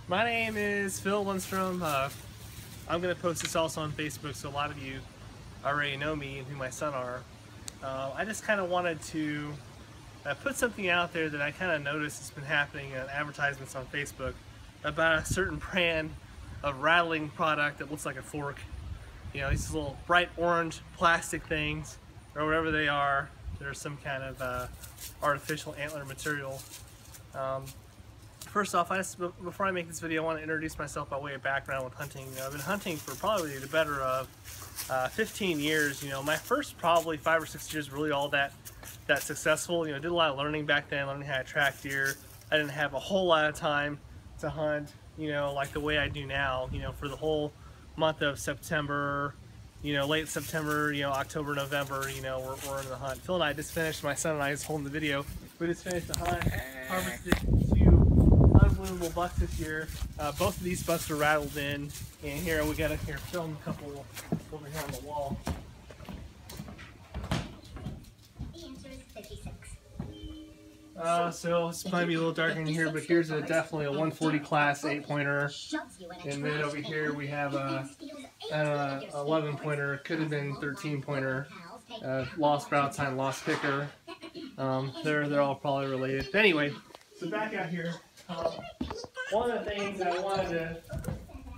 My name is Phil Lundstrom. I'm going to post this also on Facebook, so a lot of you already know me and who my son are. I just kind of wanted to put something out there that I kind of noticed has been happening in advertisements on Facebook about a certain brand of rattling product that looks like a fork. You know, these little bright orange plastic things, or whatever they are. They're some kind of artificial antler material. First off, before I make this video, I want to introduce myself by way of background with hunting. I've been hunting for probably the better of 15 years. You know, my first probably 5 or 6 years really all that successful. You know, did a lot of learning back then, learning how to track deer. I didn't have a whole lot of time to hunt, you know, like the way I do now. You know, for the whole month of September, you know, late September, you know, October, November, you know, we're in the hunt. Phil and I just finished, my son and I just holding the video. We just finished the hunt, harvested 2 unbelievable bucks this year. Both of these bucks are rattled in, and here we got to film a couple over here on the wall. The answer is 56. So it's might be a little darker in here, but here's definitely a 140 class 8-pointer, and then over here we have a 11-pointer, could have been 13-pointer, lost sprout time, lost picker. They're all probably related. But anyway, so back out here, one of the things I wanted to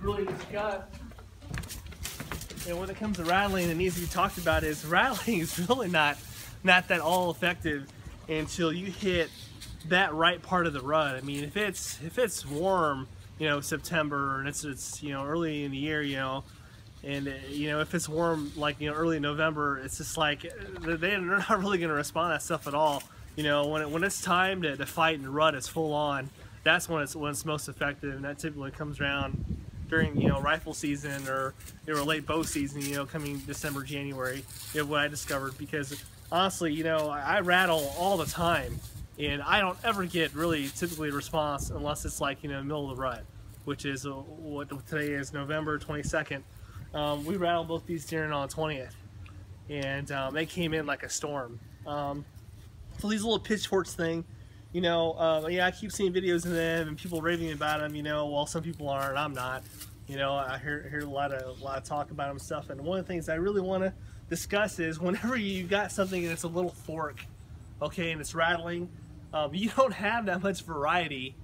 really discuss, and when it comes to rattling, that needs to be talked about is rattling is really not that all effective until you hit that right part of the rut. I mean, if it's warm, you know, September, and it's you know, early in the year, you know, and you know, if it's warm like, you know, early November, it's just like they're not really going to respond to that stuff at all. You know, when it's time to fight and rut, it's full on. That's when it's most effective, and that typically comes around during, you know, rifle season or, you know, late bow season, you know, coming December, January. You know, what I discovered, because honestly, you know, I rattle all the time, and I don't ever get really typically a response unless it's like, you know, middle of the rut, which is what today is, November 22nd. We rattled both these deer on the 20th, and they came in like a storm. So these little pitchforks thing, you know, yeah, I keep seeing videos of them and people raving about them. You know, well, some people aren't, I'm not. You know, I hear a lot of talk about them and stuff. And one of the things I really want to discuss is whenever you got something that's a little fork, okay, and it's rattling, you don't have that much variety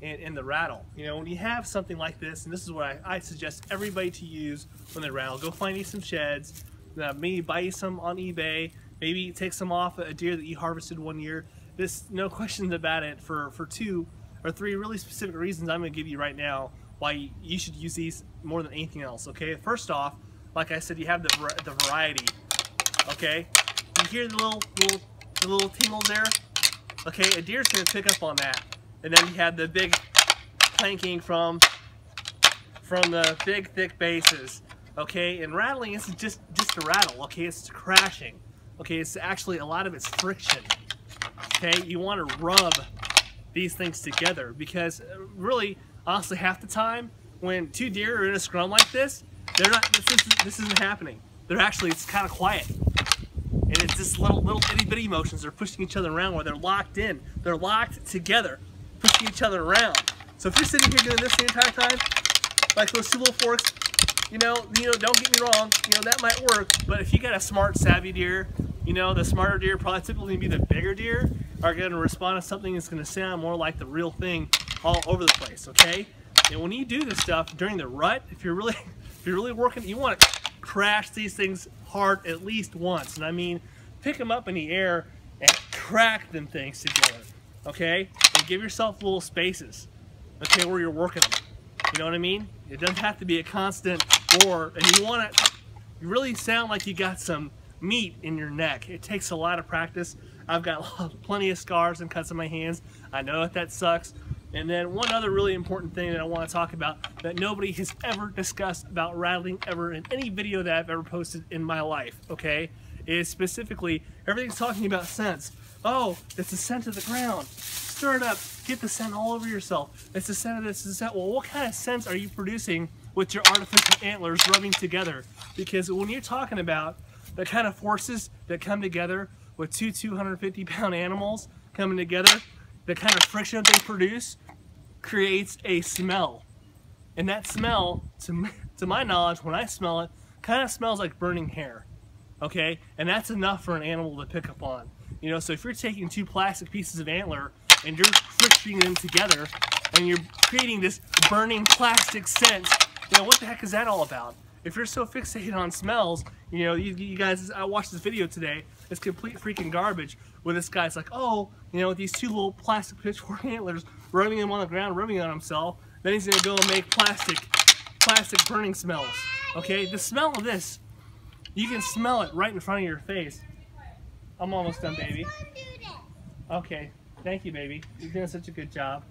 in the rattle. You know, when you have something like this, and this is what I suggest everybody to use when they rattle, go find you some sheds, maybe buy you some on eBay, maybe take some off a deer that you harvested one year. This, no questions about it, for 2 or 3 really specific reasons I'm going to give you right now why you should use these more than anything else. Okay, first off, like I said, you have the variety. Okay, you hear the little tingles there? Okay, a deer's going to pick up on that, and then you have the big clanking from the big thick bases. Okay, and rattling isn't just a rattle. Okay, it's crashing. Okay, it's actually, a lot of it's friction. Okay, you want to rub these things together, because really, honestly, half the time when 2 deer are in a scrum like this, they're not. This isn't happening. They're actually, it's kind of quiet, and it's just little itty bitty motions. They're pushing each other around, where they're locked in. They're locked together, pushing each other around. So if you're sitting here doing this the entire time, like those 2 little forks, you know, don't get me wrong, you know, that might work. But if you got a smart, savvy deer, you know, the smarter deer, probably typically be the bigger deer, are going to respond to something that's going to sound more like the real thing all over the place. Okay, and when you do this stuff during the rut, if you're really working, you want to crash these things hard at least once, and I mean pick them up in the air and crack them things together. Okay, and give yourself little spaces, okay, where you're working them. You know what I mean? It doesn't have to be a constant roar, and you want to really sound like you got some meat in your neck. It takes a lot of practice. I've got plenty of scars and cuts on my hands. I know that sucks. And then one other really important thing that I want to talk about that nobody has ever discussed about rattling ever in any video that I've ever posted in my life, okay, is specifically everything's talking about scents. Oh, it's the scent of the ground. Stir it up. Get the scent all over yourself. It's the scent of this, it's the scent. Well, what kind of scents are you producing with your artificial antlers rubbing together? Because when you're talking about the kind of forces that come together with 2 250-pound animals coming together, the kind of friction that they produce creates a smell. And that smell, to my knowledge, when I smell it, kind of smells like burning hair. Okay, and that's enough for an animal to pick up on. You know, so if you're taking 2 plastic pieces of antler and you're friction them together and you're creating this burning plastic scent, you know, what the heck is that all about? If you're so fixated on smells, you know, you guys, I watched this video today, it's complete freaking garbage, where this guy's like, oh, you know, these 2 little plastic pitchfork antlers, rubbing them on the ground, rubbing on himself, then he's gonna go and make plastic burning smells. Okay, the smell of this, you can smell it right in front of your face. I'm almost done, baby. Okay, thank you, baby. You're doing such a good job.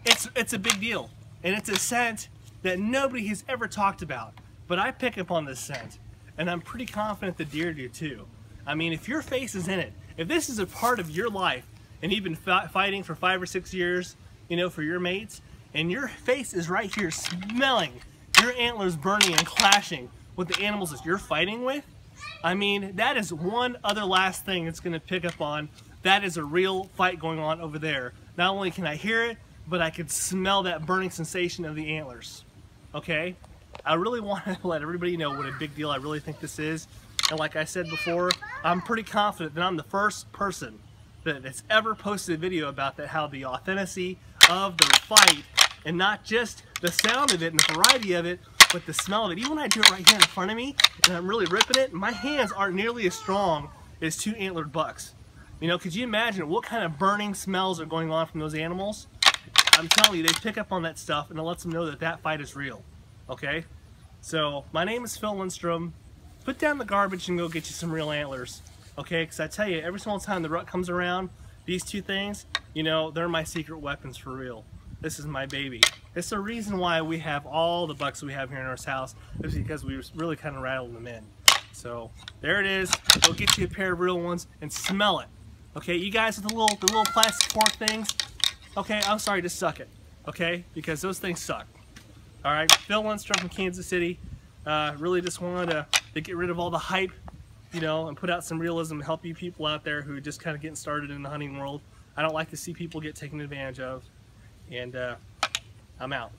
It's a big deal, and it's a scent that nobody has ever talked about. But I pick up on this scent, and I'm pretty confident the deer do too. I mean, if your face is in it, if this is a part of your life, and you've been fighting for 5 or 6 years, you know, for your mates, and your face is right here smelling your antlers burning and clashing with the animals that you're fighting with, I mean, that is one other last thing it's going to pick up on. That is a real fight going on over there. Not only can I hear it, but I can smell that burning sensation of the antlers. Okay? I really want to let everybody know what a big deal I really think this is. And like I said before, I'm pretty confident that I'm the first person that's ever posted a video about that, how the authenticity of the fight, and not just the sound of it and the variety of it, but the smell of it. Even when I do it right here in front of me and I'm really ripping it, my hands aren't nearly as strong as 2 antlered bucks. You know, could you imagine what kind of burning smells are going on from those animals? I'm telling you, they pick up on that stuff, and it lets them know that that fight is real. Okay? So, my name is Phil Lindstrom. Put down the garbage and go get you some real antlers. Okay? Because I tell you, every single time the rut comes around, these 2 things, you know, they're my secret weapons for real. This is my baby. It's the reason why we have all the bucks we have here in our house, is because we really kind of rattled them in. So there it is. Go get you a pair of real ones and smell it. Okay, you guys with the little plastic fork things. Okay, I'm sorry, just suck it. Okay, because those things suck. All right, Phil Lindstrom from Kansas City. Really just wanted to get rid of all the hype, you know, and put out some realism and help you people out there who are just kind of getting started in the hunting world. I don't like to see people get taken advantage of. And I'm out.